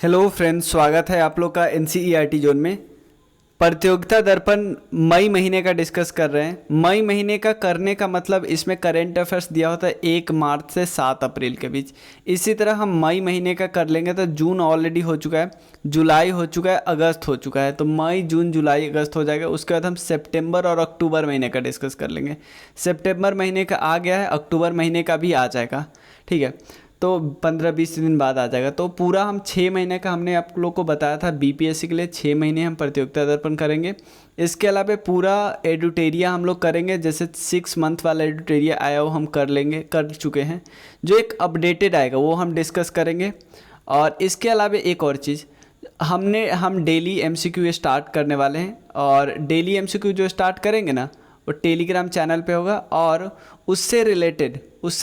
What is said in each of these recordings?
Hello friends, स्वागत है आप लोग का एनसीईआरटी जोन में। प्रतियोगिता दर्पण मई महीने का डिस्कस कर रहे हैं। मई महीने का करने का मतलब इसमें करंट अफेयर्स दिया होता है 1 मार्च से 7 अप्रैल के बीच। इसी तरह हम मई महीने का कर लेंगे तो जून ऑलरेडी हो चुका है, जुलाई हो चुका है, अगस्त हो चुका है, तो मई जून जुलाई अगस्त हो जाएगा। उसके बाद हम सितंबर और अक्टूबर महीने का डिस्कस कर लेंगे। सितंबर महीने का आ गया है, अक्टूबर महीने का भी आ जाएगा, ठीक है। तो 15-20 दिन बाद आ जाएगा। तो पूरा हम 6 महीने का हमने आप लोग को बताया था बीपीएससी के लिए 6 महीने हम प्रतियोगिता दर्पण करेंगे। इसके अलावा पूरा एडुटेरिया हम लोग करेंगे, जैसे 6 मंथ वाला एडुटेरिया आया वो हम कर लेंगे, कर चुके हैं। जो एक अपडेटेड आएगा वो हम डिस्कस करेंगे। और इसके अलावा एक और चीज़, हम डेली एमसीक्यू स्टार्ट करने वाले हैं। और डेली एमसीक्यू जो स्टार्ट करेंगे ना, वो टेलीग्राम चैनल पे होगा। और उससे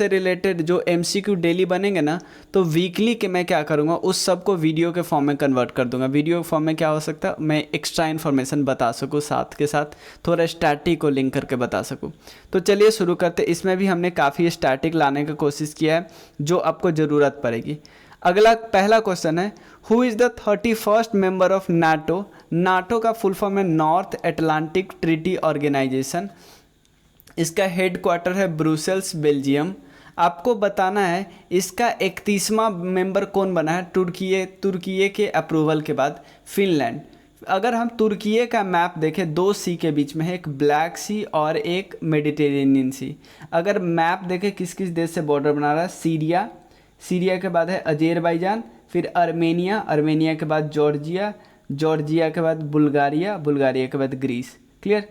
रिलेटेड जो एमसीक्यू डेली बनेंगे ना, तो वीकली के मैं क्या करूँगा, उस सब को वीडियो के फॉर्म में कन्वर्ट कर दूंगा। वीडियो के फॉर्म में क्या हो सकता है, मैं एक्स्ट्रा इन्फॉर्मेशन बता सकूँ, साथ के साथ थोड़ा स्टैटिक को लिंक करके बता सकूँ। तो चलिए शुरू करते। इसमें भी हमने काफ़ी स्टैटिक लाने की कोशिश किया है जो आपको ज़रूरत पड़ेगी। अगला पहला क्वेश्चन है, who is the 31st member of NATO. NATO का फुल फॉर्म है नॉर्थ अटलांटिक ट्रीटी ऑर्गेनाइजेशन। इसका हेड क्वार्टर है ब्रुसेल्स, बेल्जियम। आपको बताना है इसका 31वां मेंबर कौन बना है। तुर्की के अप्रूवल के बाद फिनलैंड। अगर हम तुर्की का मैप देखें, 2 सी के बीच में है, एक ब्लैक सी और एक मेडिटेरेनियन सी। अगर मैप देखें किस किस देश से बॉर्डर बना रहा है, सीरिया के बाद है अजेरबाईजान, फिर अर्मेनिया के बाद जॉर्जिया के बाद बुल्गारिया के बाद ग्रीस। क्लियर।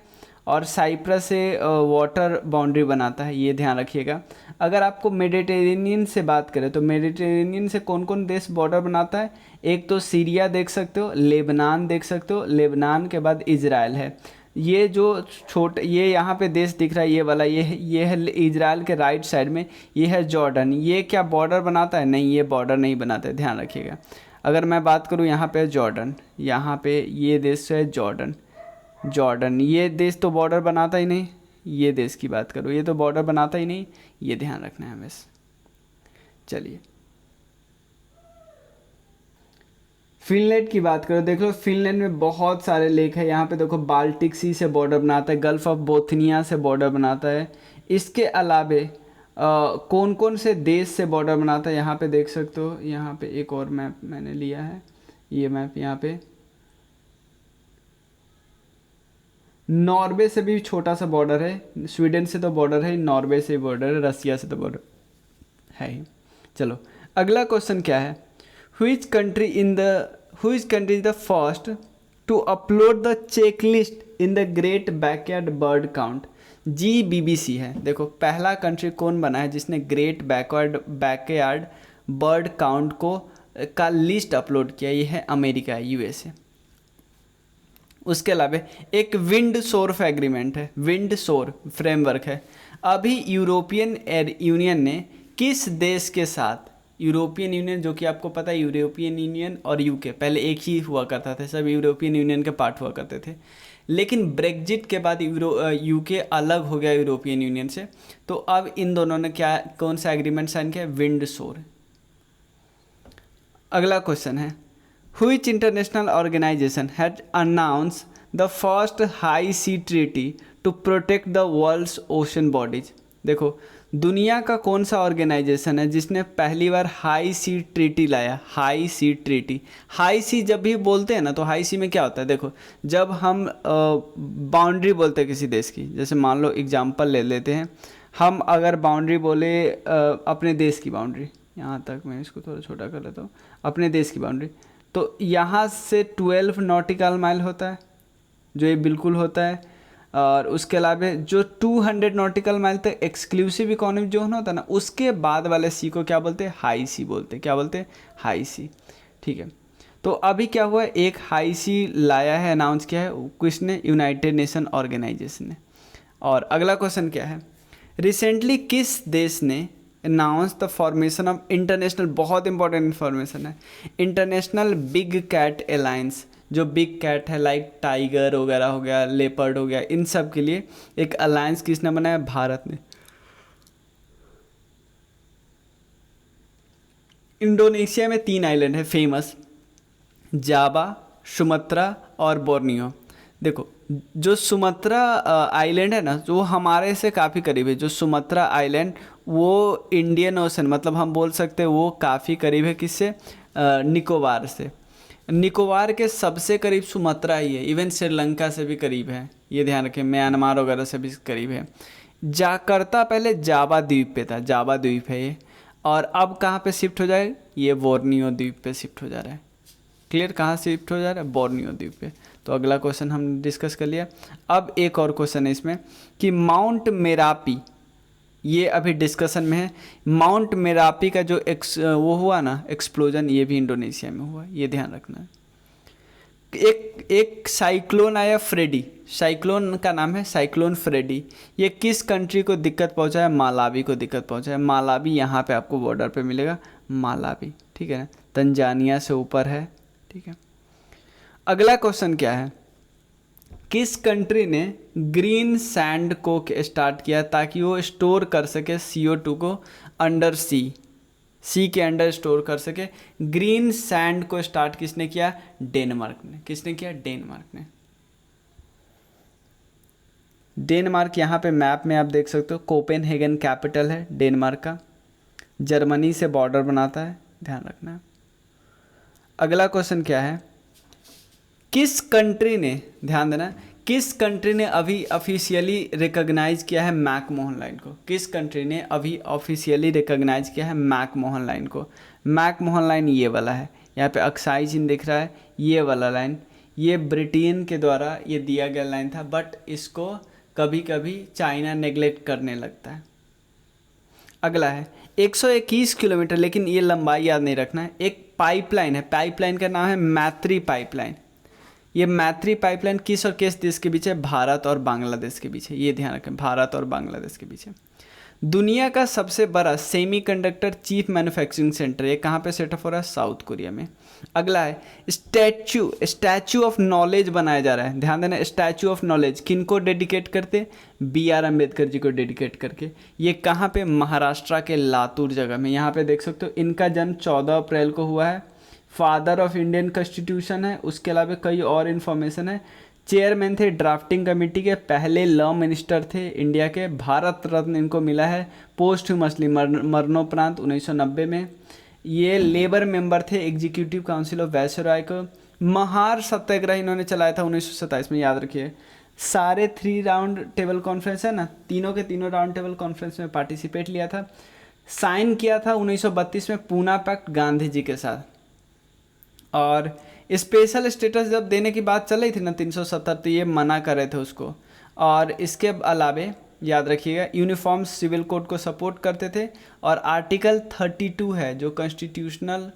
और साइप्रस से वाटर बाउंड्री बनाता है, ये ध्यान रखिएगा। अगर आपको मेडिटेरेनियन से बात करें तो मेडिटेरेनियन से कौन कौन देश बॉर्डर बनाता है, एक तो सीरिया देख सकते हो, लेबनान देख सकते हो, लेबनान के बाद इजराइल है। ये जो ये यहाँ पे देश दिख रहा है, ये वाला, ये है इजराइल के राइट साइड में। ये है जॉर्डन। ये क्या बॉर्डर बनाता है? नहीं, ये बॉर्डर नहीं बनाता है, ध्यान रखिएगा। अगर मैं बात करूँ, यहाँ पे जॉर्डन, यहाँ पे ये देश है जॉर्डन, ये देश तो बॉर्डर बनाता ही नहीं। ये देश की बात करूँ, ये तो बॉर्डर बनाता ही नहीं, ये ध्यान रखना है हमें। चलिए, फिनलैंड की बात करो, देख लो फिनलैंड में बहुत सारे लेक है। यहाँ पे देखो बाल्टिक सी से बॉर्डर बनाता है, गल्फ ऑफ बोथनिया से बॉर्डर बनाता है। इसके अलावे कौन कौन से देश से बॉर्डर बनाता है, यहाँ पे देख सकते हो। यहाँ पे एक और मैप मैंने लिया है, ये मैप यहाँ पे नॉर्वे से भी छोटा सा बॉर्डर है। स्वीडन से तो बॉर्डर है, नॉर्वे से बॉर्डर है, रसिया से तो बॉर्डर है ही। चलो, अगला क्वेश्चन क्या है, which country is the first to upload the checklist in the great backyard bird count. GBBC है। देखो, पहला कंट्री कौन बना है जिसने ग्रेट बैकयार्ड बर्ड काउंट का लिस्ट अपलोड किया, ये है अमेरिका, USA। उसके अलावा एक विंड सोर एग्रीमेंट है, विंड सोर फ्रेमवर्क है। अभी यूरोपियन यूनियन ने किस देश के साथ, यूरोपियन यूनियन जो कि आपको पता है, यूरोपियन यूनियन और यूके पहले एक ही हुआ करता था, सब यूरोपियन यूनियन के पार्ट हुआ करते थे। लेकिन ब्रेग्जिट के बाद यूके अलग हो गया यूरोपियन यूनियन से, तो अब इन दोनों ने कौन सा एग्रीमेंट साइन किया? विंड सोर। अगला क्वेश्चन है, Which international organization had announced the first high sea treaty to protect the world's ocean bodies? देखो, दुनिया का कौन सा ऑर्गेनाइजेशन है जिसने पहली बार हाई सी ट्रीटी लाया? हाई सी ट्रीटी, हाई सी जब भी बोलते हैं ना, तो हाई सी में क्या होता है? देखो, जब हम बाउंड्री बोलते हैं किसी देश की, जैसे मान लो एग्जांपल ले लेते हैं, हम अगर बाउंड्री बोले अपने देश की बाउंड्री, यहाँ तक मैं इसको थोड़ा छोटा कर लेता हूँ, अपने देश की बाउंड्री, तो यहाँ से 12 नॉटिकल माइल होता है, जो ये बिल्कुल होता है। और उसके अलावा जो 200 नॉटिकल माइल तक एक्सक्लूसिव इकोनॉमिक जोन होता है ना, उसके बाद वाले सी को क्या बोलते हैं? हाई सी बोलते हैं। क्या बोलते हैं? हाई सी। ठीक है। तो अभी क्या हुआ है, एक हाई सी लाया है, अनाउंस किया है किसने? यूनाइटेड नेशन ऑर्गेनाइजेशन ने। और अगला क्वेश्चन क्या है, रिसेंटली किस देश ने announce the formation of international, बहुत इंपॉर्टेंट इन्फॉर्मेशन है, इंटरनेशनल बिग कैट अलायंस। जो बिग कैट है, लाइक टाइगर वगैरह हो गया, लेपर्ड हो गया, इन सब के लिए एक अलायंस किसने बनाया? भारत ने। इंडोनेशिया में 3 आइलैंड है फेमस, जावा, सुमात्रा और बोर्नियो। देखो जो सुमात्रा आइलैंड है ना, जो हमारे से काफ़ी करीब है, जो सुमात्रा आइलैंड वो इंडियन ओशन, मतलब हम बोल सकते हैं वो काफ़ी करीब है किससे, निकोबार से। निकोबार के सबसे करीब सुमात्रा ही है, इवन श्रीलंका से भी करीब है, ये ध्यान रखें, म्यांमार वगैरह से भी करीब है। जाकर्ता पहले जावा द्वीप पे था, जावा द्वीप है ये, और अब कहाँ पे शिफ्ट हो जाए, ये बोर्नियो द्वीप पे शिफ्ट हो जा रहा है। क्लियर, कहाँ शिफ्ट हो जा रहा है, बोर्नियो द्वीप पे। तो अगला क्वेश्चन हम डिस्कस कर लिया। अब एक और क्वेश्चन है इसमें कि माउंट मेरापी, ये अभी डिस्कशन में है। माउंट मेरापी का जो वो हुआ ना एक्सप्लोजन, ये भी इंडोनेशिया में हुआ, ये ध्यान रखना है। एक साइक्लोन आया फ्रेडी, साइक्लोन का नाम है साइक्लोन फ्रेडी। ये किस कंट्री को दिक्कत पहुंचाया, मालावी को दिक्कत पहुंचाया। मालावी यहाँ पे आपको बॉर्डर पे मिलेगा, मालावी, ठीक है ना, तंजानिया से ऊपर है, ठीक है। अगला क्वेश्चन क्या है, किस कंट्री ने ग्रीन सैंड को स्टार्ट किया ताकि वो स्टोर कर सके CO2 को अंडर सी के अंडर स्टोर कर सके। ग्रीन सैंड को स्टार्ट किसने किया, डेनमार्क ने। किसने किया, डेनमार्क ने। डेनमार्क यहाँ पे मैप में आप देख सकते हो, कोपेनहेगन कैपिटल है डेनमार्क का, जर्मनी से बॉर्डर बनाता है, ध्यान रखना है। अगला क्वेश्चन क्या है, किस कंट्री ने, ध्यान देना, किस कंट्री ने अभी ऑफिशियली रिकॉग्नाइज किया है मैकमोहन लाइन को। किस कंट्री ने अभी ऑफिशियली रिकॉग्नाइज किया है मैकमोहन लाइन को। मैकमोहन लाइन ये वाला है, यहाँ पे अक्साई चिन्ह दिख रहा है, ये वाला लाइन, ये ब्रिटेन के द्वारा ये दिया गया लाइन था, बट इसको कभी कभी चाइना नेग्लेक्ट करने लगता है। अगला है 121 किलोमीटर, लेकिन ये लंबाई याद नहीं रखना है, एक पाइपलाइन है, पाइपलाइन का नाम है मैत्री पाइपलाइन। ये मैत्री पाइपलाइन किस और किस देश के बीच है, भारत और बांग्लादेश के बीच है, ये ध्यान रखें, भारत और बांग्लादेश के बीच है। दुनिया का सबसे बड़ा सेमीकंडक्टर चिप मैन्युफैक्चरिंग सेंटर, ये कहाँ पे सेटअप हो रहा है, साउथ कोरिया में। अगला है स्टैचू ऑफ नॉलेज बनाया जा रहा है, ध्यान देना, स्टैचू ऑफ नॉलेज किनको डेडिकेट करते, BR अम्बेडकर जी को डेडिकेट करके। ये कहाँ पे, महाराष्ट्र के लातूर जगह में। यहाँ पे देख सकते हो इनका जन्म 14 अप्रैल को हुआ है, फादर ऑफ इंडियन कॉन्स्टिट्यूशन है, उसके अलावा कई और इन्फॉर्मेशन है। चेयरमैन थे ड्राफ्टिंग कमेटी के, पहले लॉ मिनिस्टर थे इंडिया के, भारत रत्न इनको मिला है पोस्टह्यूमसली मरणोपरांत 1990 में। ये लेबर मेंबर थे एग्जीक्यूटिव काउंसिल ऑफ वायसरॉय को। महार सत्याग्रह इन्होंने चलाया था 1927 में, याद रखिए। सारे 3 राउंड टेबल कॉन्फ्रेंस है ना, तीनों के तीनों राउंड टेबल कॉन्फ्रेंस में पार्टिसिपेट लिया था। साइन किया था 1932 में पूना पैक्ट गांधी जी के साथ। और स्पेशल स्टेटस जब देने की बात चल रही थी ना 370, तो ये मना कर रहे थे उसको। और इसके अलावे याद रखिएगा यूनिफॉर्म सिविल कोड को सपोर्ट करते थे। और आर्टिकल 32 है जो कॉन्स्टिट्यूशनल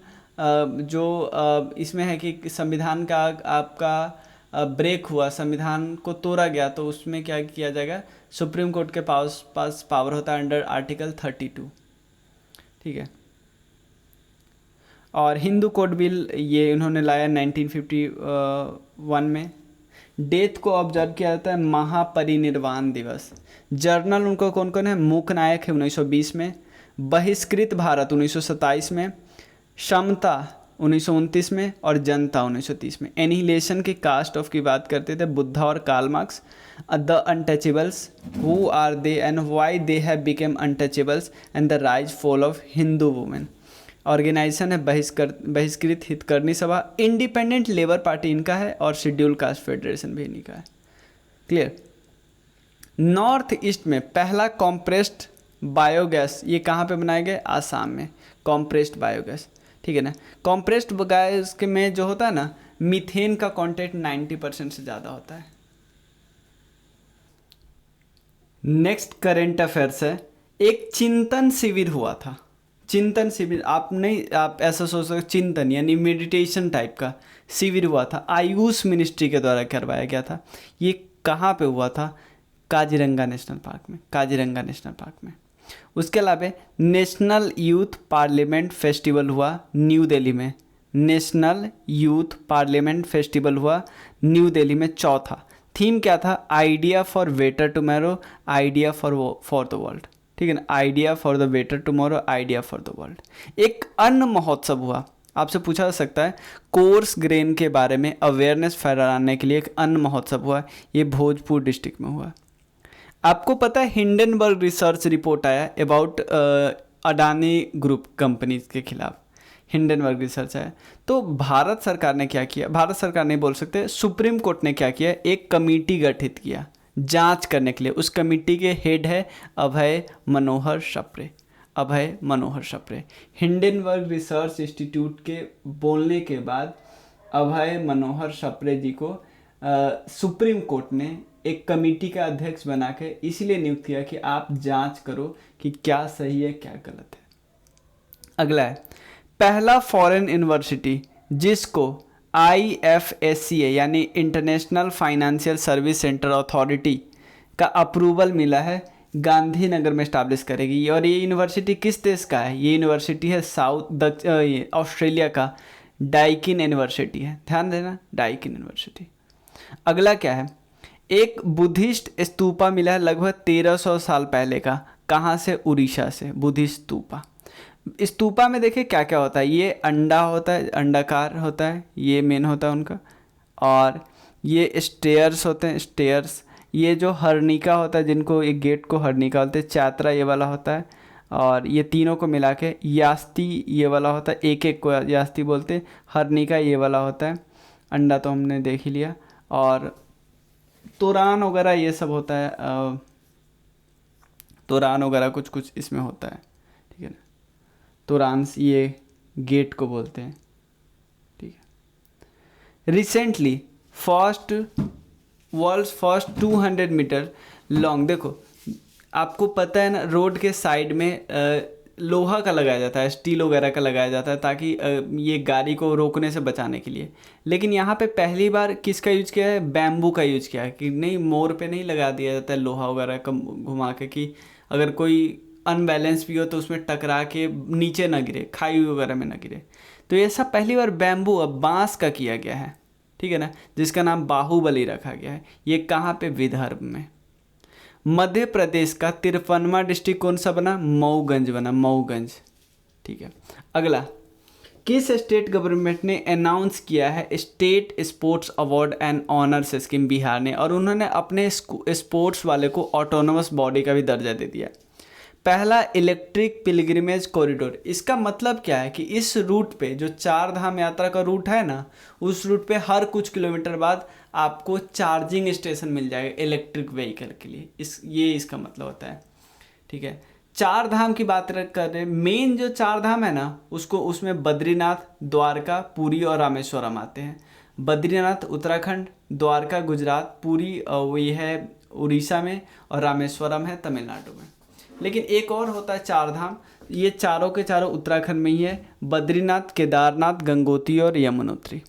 इसमें है कि संविधान का आपका ब्रेक हुआ, संविधान को तोड़ा गया, तो उसमें क्या किया जाएगा, सुप्रीम कोर्ट के पास पावर होता है अंडर आर्टिकल 32, ठीक है। और हिंदू कोड बिल ये इन्होंने लाया 1951 में। डेथ को ऑब्जर्व किया जाता है महापरिनिर्वाण दिवस। जर्नल उनको कौन कौन है, मूक नायक है 1920 में, बहिष्कृत भारत 1927 में, समता 1929 में, और जनता 1930 में। एनिहिलेशन की कास्ट ऑफ की बात करते थे बुद्धा और Karl Marx. The untouchables, who are they and why they have become untouchables, and the rise fall of Hindu women. Organisation है बहिष्कृत हितकर्णी सभा। इंडिपेंडेंट लेबर पार्टी इनका है, और शेड्यूल कास्ट फेडरेशन भी इन्हीं का है। क्लियर। नॉर्थ ईस्ट में पहला कॉम्प्रेस्ड बायोगैस ये कहाँ पे बनाया गया, आसाम में, कॉम्प्रेस्ड बायोगैस, ठीक है ना। कॉम्प्रेस्ड गैस के में जो होता है ना, मीथेन का कंटेंट 90% से ज़्यादा होता है। नेक्स्ट करेंट अफेयर्स है, एक चिंतन शिविर हुआ था। चिंतन शिविर, आप ऐसा सोच सकते, चिंतन यानी मेडिटेशन टाइप का शिविर हुआ था, आयुष मिनिस्ट्री के द्वारा करवाया गया था। ये कहाँ पे हुआ था, काजीरंगा नेशनल पार्क में, काजीरंगा नेशनल पार्क में। उसके अलावा नेशनल यूथ पार्लियामेंट फेस्टिवल हुआ न्यू दिल्ली में, नेशनल यूथ पार्लियामेंट फेस्टिवल हुआ न्यू दिल्ली में। चौथा थीम क्या था, idea for better tomorrow, idea for the world, ठीक है ना, idea for the better tomorrow, idea for the world. एक अन्न महोत्सव हुआ, आपसे पूछा जा सकता है कोर्स ग्रेन के बारे में अवेयरनेस फैलाने के लिए एक अन्न महोत्सव हुआ, ये भोजपुर डिस्ट्रिक्ट में हुआ। आपको पता है हिंडनबर्ग रिसर्च रिपोर्ट आया अबाउट अडानी ग्रुप कंपनीज के खिलाफ, हिंडनबर्ग रिसर्च आया। तो भारत सरकार ने क्या किया, भारत सरकार नहीं बोल सकते, सुप्रीम कोर्ट ने क्या किया, एक कमेटी गठित किया जांच करने के लिए। उस कमेटी के हेड है अभय मनोहर सप्रे, अभय मनोहर सप्रे। हिंडनबर्ग रिसर्च इंस्टीट्यूट के बोलने के बाद अभय मनोहर सप्रे जी को सुप्रीम कोर्ट ने एक कमेटी का अध्यक्ष बना के इसलिए नियुक्त किया कि आप जांच करो कि क्या सही है क्या गलत है। अगला है पहला फॉरेन यूनिवर्सिटी जिसको IFSCA यानी international financial service centre authority का अप्रूवल मिला है, गांधीनगर में स्टैब्लिश करेगी। और ये यूनिवर्सिटी किस देश का है, ये यूनिवर्सिटी है ऑस्ट्रेलिया का डाइकिन यूनिवर्सिटी है, ध्यान देना डाइकिन यूनिवर्सिटी। अगला क्या है, एक बुद्धिस्ट स्तूपा मिला है लगभग 1300 साल पहले का, कहाँ से, उड़ीसा से, बुद्धिस्ट स्तूपा। स्तूपा में देखिए क्या क्या होता है, ये अंडा होता है, अंडाकार होता है, ये मेन होता है उनका, और ये स्टेयर्स होते हैं, स्टेयर्स, ये जो हर्निका होता है जिनको एक गेट को हर्निका बोलते हैं, चात्रा ये वाला होता है, और ये तीनों को मिला के यास्ती ये वाला होता है, एक एक को यास्ती बोलते हैं, हर्निका ये वाला होता है, अंडा तो हमने देख ही लिया, और तोरान वगैरह ये सब होता है, तोरान वगैरह कुछ कुछ इसमें होता है, ठीक है ना, तोरांस ये गेट को बोलते हैं, ठीक है। Recently world's first 200 metre long, देखो आपको पता है ना रोड के साइड में लोहा का लगाया जाता है, स्टील वगैरह का लगाया जाता है ताकि ये गाड़ी को रोकने से बचाने के लिए, लेकिन यहाँ पे पहली बार किसका यूज किया है, बैम्बू का यूज किया है, कि नहीं मोड़ पे नहीं लगा दिया जाता है लोहा वगैरह का घुमा के, कि अगर कोई अनबैलेंस भी हो तो उसमें टकरा के नीचे ना गिरे, खाई वगैरह में ना गिरे। तो ये सब पहली बार बैम्बू अब बांस का किया गया है, ठीक है ना, जिसका नाम बाहुबली रखा गया है। ये कहाँ पे, विदर्भ में। मध्य प्रदेश का 53वां डिस्ट्रिक्ट कौन सा बना, मऊगंज बना, मऊगंज, ठीक है। अगला, किस स्टेट गवर्नमेंट ने अनाउंस किया है state sports award and honours scheme, Bihar ने, और उन्होंने अपने स्पोर्ट्स वाले को ऑटोनोमस बॉडी का भी दर्जा दे दिया। पहला इलेक्ट्रिक पिलग्रिमेज कॉरिडोर, इसका मतलब क्या है कि इस रूट पे जो चार धाम यात्रा का रूट है ना, उस रूट पे हर कुछ किलोमीटर बाद आपको चार्जिंग स्टेशन मिल जाएगा इलेक्ट्रिक व्हीकल के लिए, ये इसका मतलब होता है, ठीक है। चार धाम की बात कर रहे हैं, मेन जो चार धाम है ना उसमें बद्रीनाथ, द्वारका, पुरी और रामेश्वरम आते हैं। बद्रीनाथ उत्तराखंड, द्वारका गुजरात, पुरी वही है उड़ीसा में, और रामेश्वरम है तमिलनाडु में। लेकिन एक और होता है चार धाम, ये चारों के चारों उत्तराखंड में ही है, बद्रीनाथ, केदारनाथ, गंगोत्री और यमुनोत्री।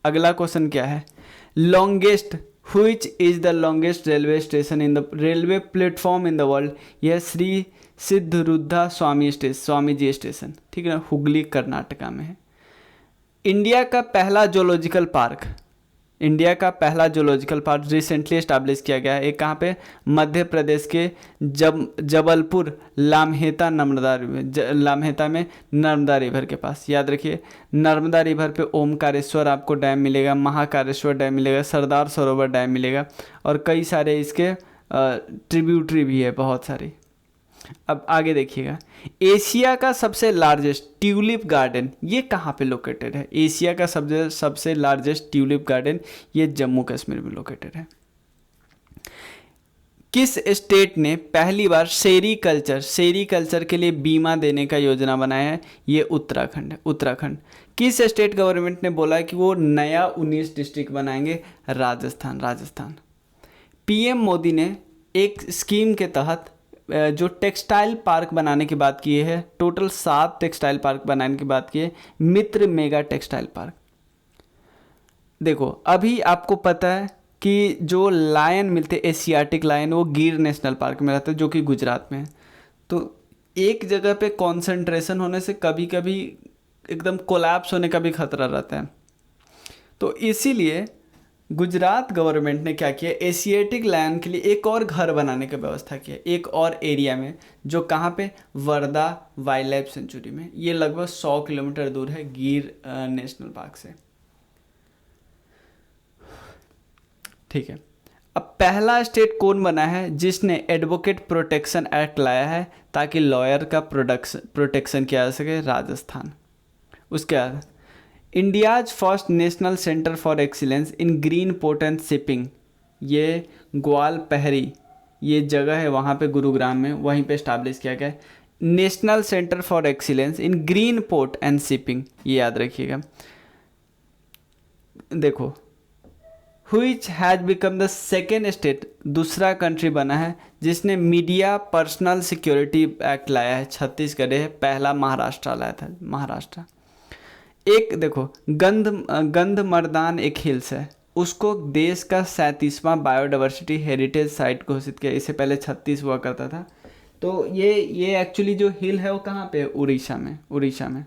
अगला क्वेश्चन क्या है, longest, which is the longest railway station in the railway platform in the world, यह श्री सिद्धरुद्धा स्वामी जी स्टेशन, ठीक है ना, हुगली कर्नाटका में है। इंडिया का पहला जूलॉजिकल पार्क, इंडिया का पहला जूलॉजिकल पार्क रिसेंटली एस्टैब्लिश किया गया है, एक कहाँ पे, मध्य प्रदेश के जबलपुर लामहेता लामहेता में नर्मदा रिवर के पास। याद रखिए नर्मदा रिवर पे ओमकारेश्वर आपको डैम मिलेगा, महाकालेश्वर डैम मिलेगा, सरदार सरोवर डैम मिलेगा, और कई सारे इसके ट्रिब्यूटरी भी है बहुत सारी। अब आगे देखिएगा, एशिया का सबसे लार्जेस्ट ट्यूलिप गार्डन ये कहाँ पे लोकेटेड है, एशिया का सबसे लार्जेस्ट ट्यूलिप गार्डन ये जम्मू कश्मीर में लोकेटेड है। किस स्टेट ने पहली बार सेरीकल्चर के लिए बीमा देने का योजना बनाया है, ये उत्तराखंड है, उत्तराखंड। किस स्टेट गवर्नमेंट ने बोला है कि वो नया 19 डिस्ट्रिक्ट बनाएंगे, राजस्थान। PM मोदी ने एक स्कीम के तहत जो टेक्सटाइल पार्क बनाने की बात की है, टोटल 7 टेक्सटाइल पार्क बनाने की बात की है, मित्र मेगा टेक्सटाइल पार्क। देखो अभी आपको पता है कि जो लायन मिलते एशियाटिक लायन वो गिर नेशनल पार्क में रहते हैं जो कि गुजरात में है। तो एक जगह पे कॉन्सेंट्रेशन होने से कभी कभी एकदम कोलैप्स होने का भी खतरा रहता है। तो इसीलिए गुजरात गवर्नमेंट ने क्या किया, एशियाटिक लायन के लिए एक और घर बनाने की व्यवस्था किया, एक और एरिया में, जो कहाँ पे, वर्धा वाइल्ड लाइफ सेंचुरी में। ये लगभग 100 किलोमीटर दूर है गिर नेशनल पार्क से। ठीक है, अब पहला स्टेट कौन बना है जिसने एडवोकेट प्रोटेक्शन एक्ट लाया है ताकि लॉयर का प्रोटेक्शन किया जा सके? राजस्थान। उसके बाद India's first national centre for excellence in green port and shipping, ये ग्वाल पहरी, ये जगह है वहाँ पे गुरुग्राम में, वहीं पे इस्टेब्लिश किया गया है national centre for excellence in green port and shipping. ये याद रखिएगा। देखो, which has become the second state, दूसरा कंट्री बना है जिसने मीडिया पर्सनल सिक्योरिटी एक्ट लाया है? छत्तीसगढ़ है, पहला महाराष्ट्र लाया था, महाराष्ट्र। एक देखो, गंधमर्दान एक हिल्स है, उसको देश का 37वां बायोडाइवर्सिटी हेरिटेज साइट घोषित किया। इससे पहले 36 हुआ करता था। तो ये एक्चुअली जो हिल है वो कहाँ पे है? उड़ीसा में, उड़ीसा में।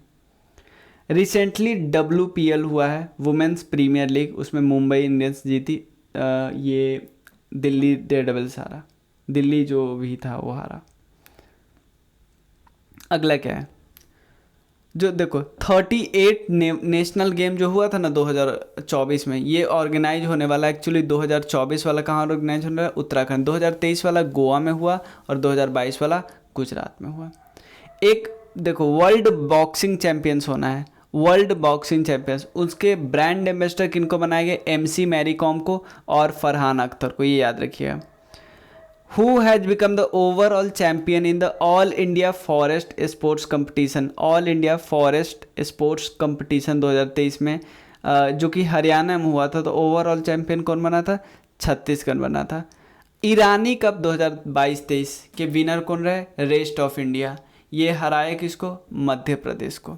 रिसेंटली WPL हुआ है, वुमेन्स प्रीमियर लीग, उसमें मुंबई इंडियंस जीती, ये दिल्ली डेयरडेविल्स हारा, दिल्ली जो भी था वो हारा। अगला क्या है, जो देखो 38 नेशनल गेम जो हुआ था ना 2024 में, ये ऑर्गेनाइज होने वाला एक्चुअली 2024 वाला कहाँ ऑर्गेनाइज होने वाला? उत्तराखंड। 2023 वाला गोवा में हुआ और 2022 वाला गुजरात में हुआ। एक देखो, वर्ल्ड बॉक्सिंग चैंपियंस होना है, वर्ल्ड बॉक्सिंग चैंपियंस, उसके ब्रांड एम्बेसडर किनको बनाए गए? MC मैरी कॉम को और फरहान अख्तर को, ये याद रखिएगा। Who has become the overall champion in the all India forest sports competition? All India forest sports competition 2023 में, जो कि हरियाणा में हुआ था। तो ओवरऑल चैंपियन कौन बना था? छत्तीसगढ़ बना था। ईरानी कप 2022-23 के विनर कौन रहे? Rest of India. ये हराए किसको? मध्य प्रदेश को।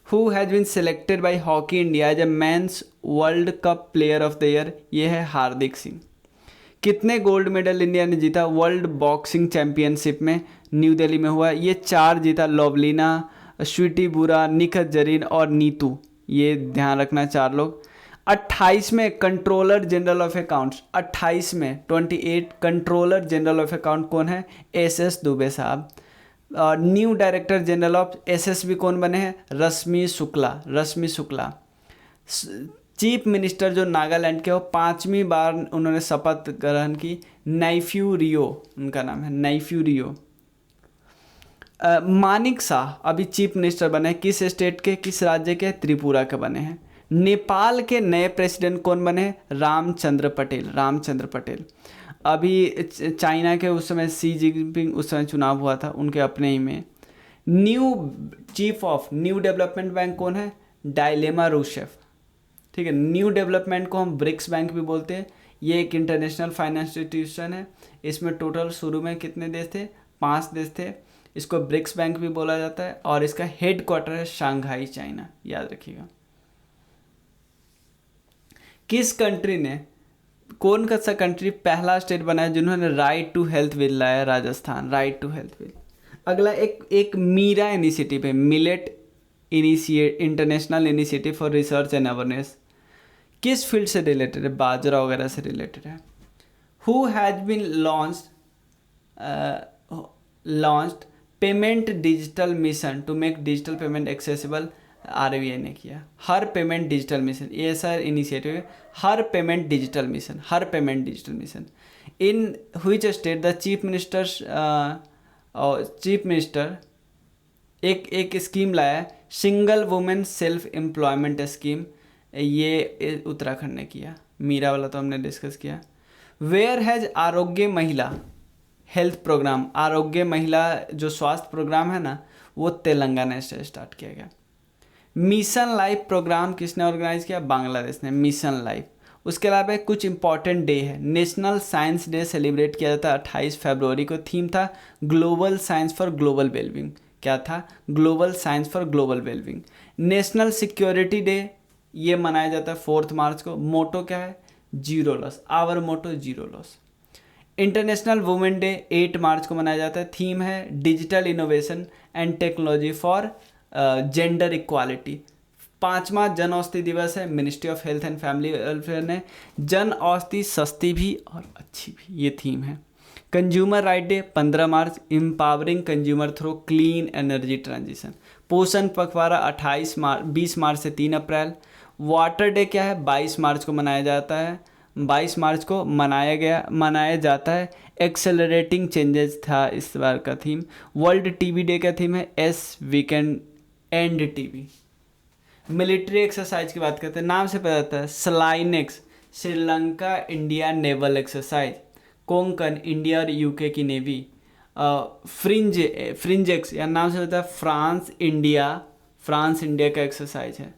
Who has been selected by hockey India as a men's world cup player of the year? ये है हार्दिक सिंह। कितने गोल्ड मेडल इंडिया ने जीता वर्ल्ड बॉक्सिंग चैंपियनशिप में? न्यू दिल्ली में हुआ, ये 4 जीता, लोवलीना, स्वीटी बुरा, निखत जरीन और नीतू, ये ध्यान रखना 4 लोग। 28 में कंट्रोलर जनरल ऑफ अकाउंट्स, 28 में 28 कंट्रोलर जनरल ऑफ अकाउंट कौन है? SS दुबे साहब। New director general of SSB कौन बने हैं? रश्मि शुक्ला, रश्मि शुक्ला। चीफ मिनिस्टर जो नागालैंड के, वो 5वीं बार उन्होंने शपथ ग्रहण की, नाइफ्यू रियो उनका नाम है, नाइफ्यू रियो। मानिक शाह अभी चीफ मिनिस्टर बने, किस स्टेट के, किस राज्य के? त्रिपुरा के बने हैं। नेपाल के नए प्रेसिडेंट कौन बने हैं? रामचंद्र पटेल, रामचंद्र पटेल। अभी चाइना के उस समय शी जिनपिंग, उस समय चुनाव हुआ था उनके अपने ही में। New chief of new development bank कौन है? Dilma Rousseff. ठीक है, न्यू डेवलपमेंट को हम ब्रिक्स बैंक भी बोलते हैं। ये एक इंटरनेशनल फाइनेंस इंस्टीट्यूशन है। इसमें टोटल शुरू में कितने देश थे? 5 देश थे। इसको ब्रिक्स बैंक भी बोला जाता है और इसका हेड क्वार्टर है शांघाई, चाइना, याद रखिएगा। किस कंट्री ने, कौन सा कंट्री पहला स्टेट बना है जिन्होंने राइट टू हेल्थ बिल लाया? Rajasthan, right to health bill. अगला एक मीरा इनिशिएटिव है, millet international initiative for research and awareness. किस फील्ड से रिलेटेड है? बाजरा वगैरह से रिलेटेड है। Who has been launched payment digital mission to make digital payment accessible? RBI ने किया। हर पेमेंट डिजिटल मिशन, ये सर इनिशिएटिव है, हर पेमेंट डिजिटल मिशन, हर payment digital mission. In which state the chief minister एक scheme लाया है, single women self employment scheme, ये उत्तराखंड ने किया। मीरा वाला तो हमने डिस्कस किया। वेयर हैज आरोग्य महिला हेल्थ प्रोग्राम, आरोग्य महिला जो स्वास्थ्य प्रोग्राम है ना, वो तेलंगाना से स्टार्ट किया गया। मिशन लाइफ प्रोग्राम किसने ऑर्गेनाइज किया? बांग्लादेश ने, मिशन लाइफ। उसके अलावा कुछ इंपॉर्टेंट डे है, नेशनल साइंस डे सेलिब्रेट किया जाता है 28 फरवरी को। थीम था global science for global wellbeing. क्या था? Global science for global wellbeing. National security day ये मनाया जाता है 4 मार्च को। मोटो क्या है? Zero loss, our motto zero loss. International women day 8 March को मनाया जाता है। थीम है digital innovation and technology for gender equality. 5वां जन औषधि दिवस है, ministry of health and family welfare ने जन औषधि सस्ती भी और अच्छी भी, ये थीम है। Consumer right day 15 March, empowering consumer through clean energy transition. Poshan Pakhwada 20 मार्च से 3 अप्रैल। वाटर डे क्या है, 22 मार्च को मनाया जाता है, 22 मार्च को मनाया जाता है। एक्सेलरेटिंग चेंजेस था इस बार का थीम। वर्ल्ड टीबी डे का थीम है S weekend end TB. Military exercise की बात करते हैं, नाम से पता चलता है। SLINEX Sri Lanka India naval exercise. Konkan India और यूके की नेवी। फ्रिंजेक्स या नाम से होता है फ्रांस इंडिया का एक्सरसाइज है।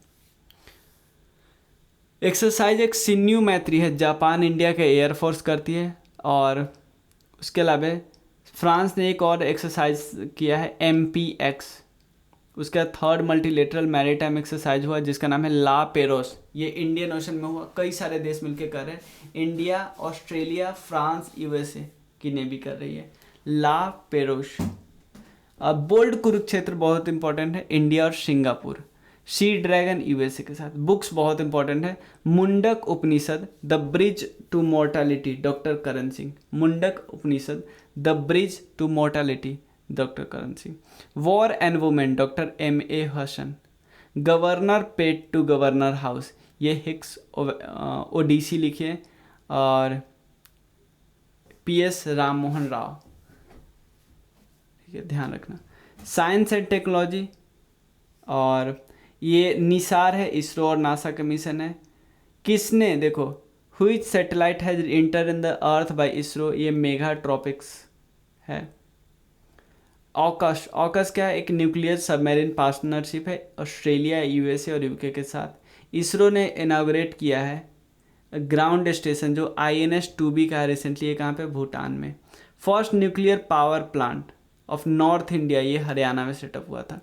एक्सरसाइज एक सिन्यू मैत्री है, जापान इंडिया के एयरफोर्स करती है। और उसके अलावा फ्रांस ने एक और एक्सरसाइज किया है MPX। उसका थर्ड मल्टीलेटरल मैरीटाइम एक्सरसाइज हुआ जिसका नाम है ला पेरोस। ये इंडियन ओशन में हुआ, कई सारे देश मिलकर कर रहे हैं। इंडिया, ऑस्ट्रेलिया, फ्रांस, USA की नेवी कर रही है ला पेरोस। बोल्ड कुरुक्षेत्र बहुत इंपॉर्टेंट है, इंडिया और सिंगापुर। सी ड्रैगन USA के साथ। बुक्स बहुत इंपॉर्टेंट है, Mundak Upanishad, the bridge to mortality, doctor Karan Singh. Mundak Upanishad, the bridge to mortality, doctor Karan Singh. War and women, doctor MA Hasan. Governor paid to governor house, ये हिक्स ओडिसी लिखे और PS राम मोहन राव। ठीक है, ध्यान रखना। साइंस एंड टेक्नोलॉजी, और ये निसार है, इसरो और नासा का मिशन है। किसने, देखो, which satellite has inter in the earth by ISRO, ये मेगाट्रॉपिक्स है। ऑकस क्या है, एक न्यूक्लियर सबमरीन पार्टनरशिप है ऑस्ट्रेलिया, USA और UK के साथ। इसरो ने इनाग्रेट किया है ग्राउंड स्टेशन जो INS 2B का है रिसेंटली, ये कहाँ पे, भूटान में। First nuclear power plant of north India, ये हरियाणा में सेटअप हुआ था।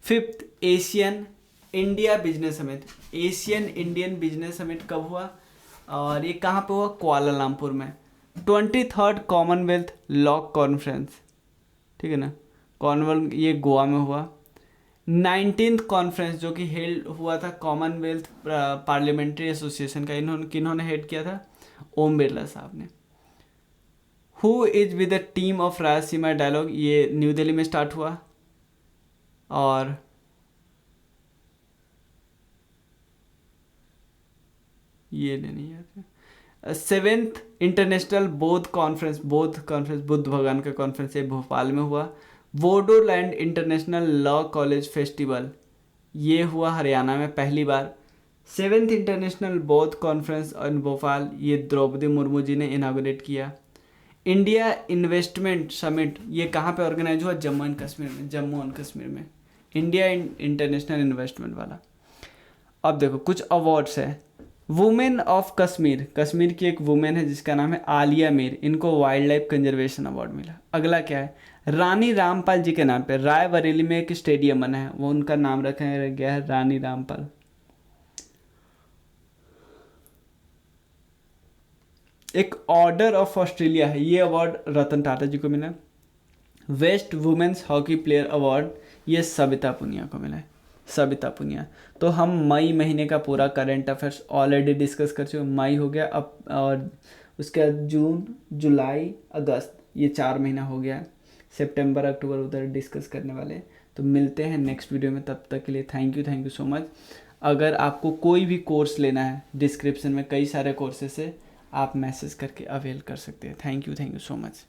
5th Asian India business summit, Asian Indian business summit कब हुआ और ये कहाँ पे हुआ, कुआलालंपुर में। 23rd कॉमनवेल्थ लॉ कॉन्फ्रेंस, ठीक है ना, कॉमनवेल्थ, ये गोवा में हुआ। 19th कॉन्फ्रेंस जो कि हेल्ड हुआ था कॉमनवेल्थ पार्लियामेंट्री एसोसिएशन का, किन्होंने हेड किया था, ओम बिरला साहब ने। Who is with the team of Rayalaseema dialogue, ये न्यू दिल्ली में स्टार्ट हुआ। और ये नहीं याद। 7th इंटरनेशनल बौद्ध कॉन्फ्रेंस बुद्ध भगवान का कॉन्फ्रेंस, ये भोपाल में हुआ। Bodoland international law college festival, ये हुआ हरियाणा में पहली बार। 7th इंटरनेशनल बौद्ध कॉन्फ्रेंस इन भोपाल, ये द्रौपदी मुर्मू जी ने इनागोरेट किया। इंडिया इन्वेस्टमेंट समिट, ये कहाँ पे ऑर्गेनाइज हुआ, जम्मू एंड कश्मीर में, इंडिया इंटरनेशनल इन्वेस्टमेंट वाला। अब देखो कुछ अवार्ड्स है। वुमेन ऑफ कश्मीर की एक वुमेन है जिसका नाम है आलिया मीर, इनको वाइल्ड लाइफ कंजर्वेशन अवार्ड मिला। अगला क्या है, रानी रामपाल जी के नाम पे रायबरेली में एक स्टेडियम बना है, वो उनका नाम रखा गया है रानी रामपाल। एक ऑर्डर ऑफ ऑस्ट्रेलिया है, ये अवार्ड रतन टाटा जी को मिला। Best women's hockey player award, ये सविता पुनिया को मिला है, सविता पुनिया। तो हम मई महीने का पूरा करंट अफेयर्स ऑलरेडी डिस्कस कर चुके, मई हो गया अब, और उसके बाद जून, जुलाई, अगस्त, ये 4 महीना हो गया। सितंबर, अक्टूबर उधर डिस्कस करने वाले हैं। तो मिलते हैं नेक्स्ट वीडियो में, तब तक के लिए थैंक यू सो मच। अगर आपको कोई भी कोर्स लेना है, डिस्क्रिप्शन में कई सारे कोर्सेस है, आप मैसेज करके अवेल कर सकते हैं। Thank you so much.